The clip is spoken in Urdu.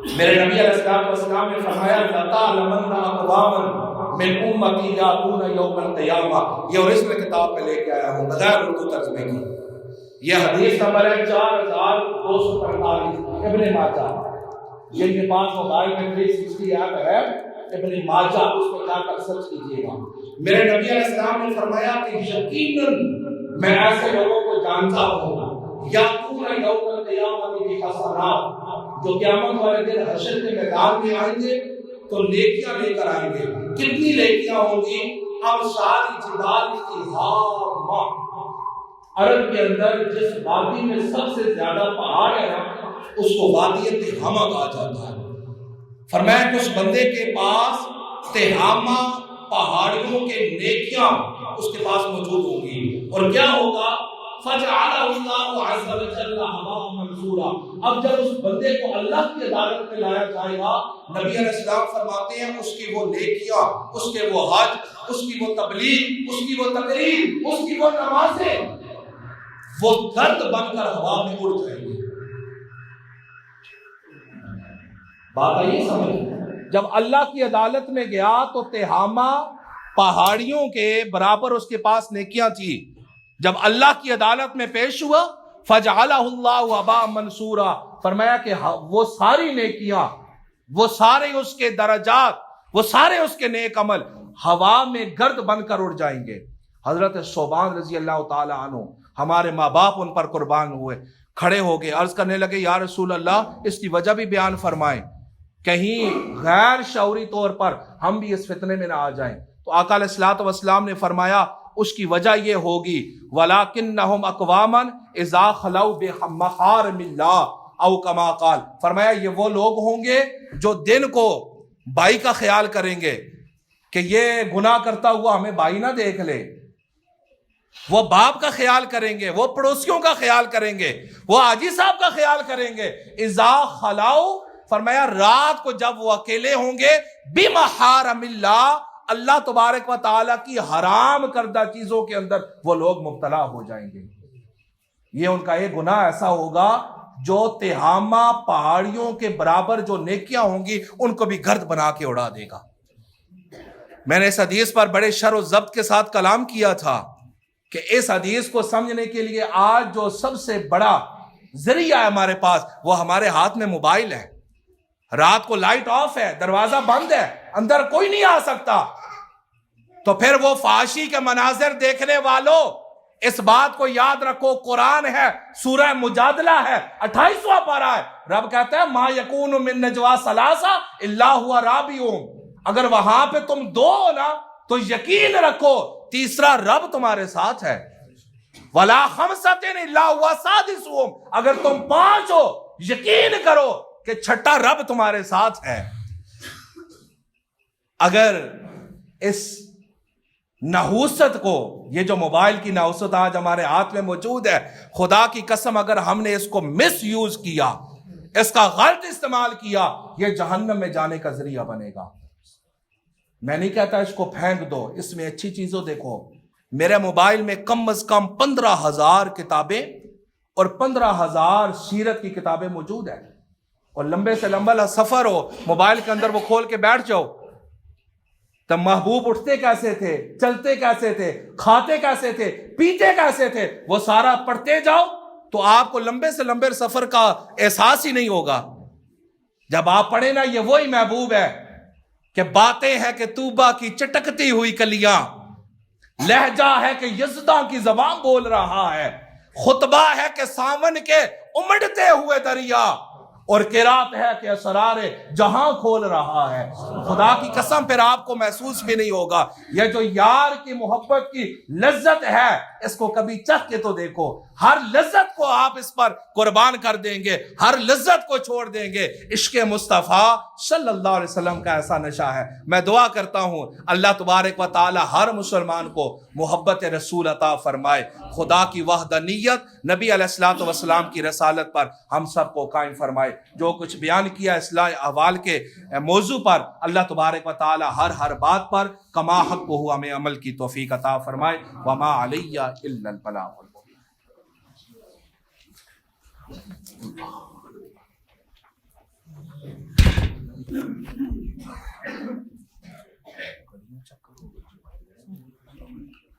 میرے نبی علیہ السلام نے فرمایا لَتَعْلَمَنَّ أَقْوَامًا مِنْ أُمَّتِي يَأْتُونَ يَوْمَ الْقِيَامَةِ، یہ اوریجنل کتاب میں لے کے آیا ہوں بغیر اردو ترجمے کی۔ یہ حدیث نمبر ہے 4245، ابن ماجہ۔ جن کے پاس موبائل میں 360 ایپ ہے ابن ماجہ، اس پہ جا کر سرچ کیجیے گا۔ میرے نبی علیہ السلام نے فرمایا کہ یقیناً میں ایسے لوگوں کو جانتا ہوں یاتون یوم القیامۃ بحسنات، جو قیامت والے دن حشر کے میدان میں آئیں گے تو نیکیاں لے کر آئیں گے۔ کتنی نیکیاں ہوں گی؟ امثال جبال تہامہ، عرب کے اندر جس وادی میں سب سے زیادہ پہاڑ ہے نا، اس کو وادی تہامہ کہا جاتا ہے۔ فرمایا کہ اس بندے کے پاس تہامہ پہاڑیوں کے نیکیاں اس کے پاس موجود ہوں گی، اور کیا ہوگا؟ فَجَعَلَهُ اللَّهُ عَزَّ وَجَلَّ هَبَاءً مَنثُورًا، اب جب اس بندے کو اللہ کی عدالت میں لایا جائے گا، نبی علیہ السلام فرماتے ہیں اس کی وہ نیکیاں، اس کے وہ حج، اس کی وہ تبلیغ، اس کی وہ تقریر، اس کی وہ نمازیں، وہ گرد بن کر ہوا میں اڑ جائیں گے۔ بات آئی سمجھ؟ جب اللہ کی عدالت میں گیا تو تہامہ پہاڑیوں کے برابر اس کے پاس نیکیاں تھی۔ جب اللہ کی عدالت میں پیش ہوا فَجَعَلَهُ اللَّهُ هَبَاءً مَنثُورًا، فرمایا کہ وہ ساری نیکیاں، وہ سارے اس کے درجات، وہ سارے اس کے نیک عمل ہوا میں گرد بن کر اڑ جائیں گے۔ حضرت صوبان رضی اللہ تعالی عنہ، ہمارے ماں باپ ان پر قربان ہوئے، کھڑے ہو گئے، عرض کرنے لگے یا رسول اللہ اس کی وجہ بھی بیان فرمائیں، کہیں غیر شعوری طور پر ہم بھی اس فتنے میں نہ آ جائیں۔ تو آقا علیہ الصلوۃ والسلام نے فرمایا اس کی وجہ یہ ہوگی وَلَكِنَّهُمْ أَقْوَامًا إِذَا خَلَوْا بِمَحَارِمِ اللَّهِ أَوْ كَمَا قَالَ، فرمایا یہ وہ لوگ ہوں گے جو دن کو بھائی کا خیال کریں گے کہ یہ گناہ کرتا ہوا ہمیں بھائی نہ دیکھ لے، وہ باپ کا خیال کریں گے، وہ پڑوسیوں کا خیال کریں گے، وہ حاجی صاحب کا خیال کریں گے۔ اذا خلاؤ، فرمایا رات کو جب وہ اکیلے ہوں گے، بمحارم اللہ، اللہ تبارک و تعالیٰ کی حرام کردہ چیزوں کے اندر وہ لوگ مبتلا ہو جائیں گے۔ یہ ان کا ایک گناہ ایسا ہوگا جو تہامہ پہاڑیوں کے برابر جو نیکیاں ہوں گی ان کو بھی گرد بنا کے اڑا دے گا۔ میں نے اس حدیث پر بڑے شر و ضبط کے ساتھ کلام کیا تھا کہ اس حدیث کو سمجھنے کے لیے آج جو سب سے بڑا ذریعہ ہے ہمارے پاس وہ ہمارے ہاتھ میں موبائل ہے۔ رات کو لائٹ آف ہے، دروازہ بند ہے، اندر کوئی نہیں آ سکتا، تو پھر وہ فحاشی کے مناظر دیکھنے والوں اس بات کو یاد رکھو، قرآن ہے، سورہ مجادلہ ہے، 28واں پارہ ہے، رب کہتا ہے ما یکون من نجوا ثلاثہ الا هو رابعہم، اگر وہاں پہ تم دو ہو نا تو یقین رکھو تیسرا رب تمہارے ساتھ ہے، ولا خمسۃ الا هو سادسہم، اگر تم پانچ ہو یقین کرو کہ چھٹا رب تمہارے ساتھ ہے۔ اگر اس نحوست کو، یہ جو موبائل کی نحوست آج ہمارے ہاتھ میں موجود ہے، خدا کی قسم اگر ہم نے اس کو مس یوز کیا، اس کا غلط استعمال کیا، یہ جہنم میں جانے کا ذریعہ بنے گا۔ میں نہیں کہتا اس کو پھینک دو، اس میں اچھی چیزوں دیکھو۔ میرے موبائل میں کم از کم 15,000 کتابیں اور 15,000 سیرت کی کتابیں موجود ہیں، اور لمبے سے لمبا سفر ہو، موبائل کے اندر وہ کھول کے بیٹھ جاؤ، تب محبوب اٹھتے کیسے تھے، چلتے کیسے تھے، کھاتے کیسے تھے، پیتے کیسے تھے، وہ سارا پڑھتے جاؤ تو آپ کو لمبے سے لمبے سفر کا احساس ہی نہیں ہوگا۔ جب آپ پڑھیں نا یہ وہی محبوب ہے کہ باتیں ہے کہ طوبہ کی چٹکتی ہوئی کلیاں، لہجہ ہے کہ یزداں کی زبان بول رہا ہے، خطبہ ہے کہ ساون کے امڑتے ہوئے دریا، اور قرات ہے کہ اسرار جہاں کھول رہا ہے۔ خدا کی قسم پھر آپ کو محسوس بھی نہیں ہوگا۔ یہ جو یار کی محبت کی لذت ہے اس کو کبھی چکھ کے تو دیکھو، ہر لذت کو آپ اس پر قربان کر دیں گے، ہر لذت کو چھوڑ دیں گے۔ عشق مصطفیٰ صلی اللہ علیہ وسلم کا ایسا نشہ ہے۔ میں دعا کرتا ہوں اللہ تبارک و تعالی ہر مسلمان کو محبت رسول عطا فرمائے، خدا کی وحدانیت، نبی علیہ الصلوۃ والسلام کی رسالت پر ہم سب کو قائم فرمائے۔ جو کچھ بیان کیا اصلاح احوال کے موضوع پر، اللہ تبارک و تعالی ہر بات پر کما حق کو ہمیں عمل کی توفیق عطا فرمائے۔ وما علی الا البلاغ المبین۔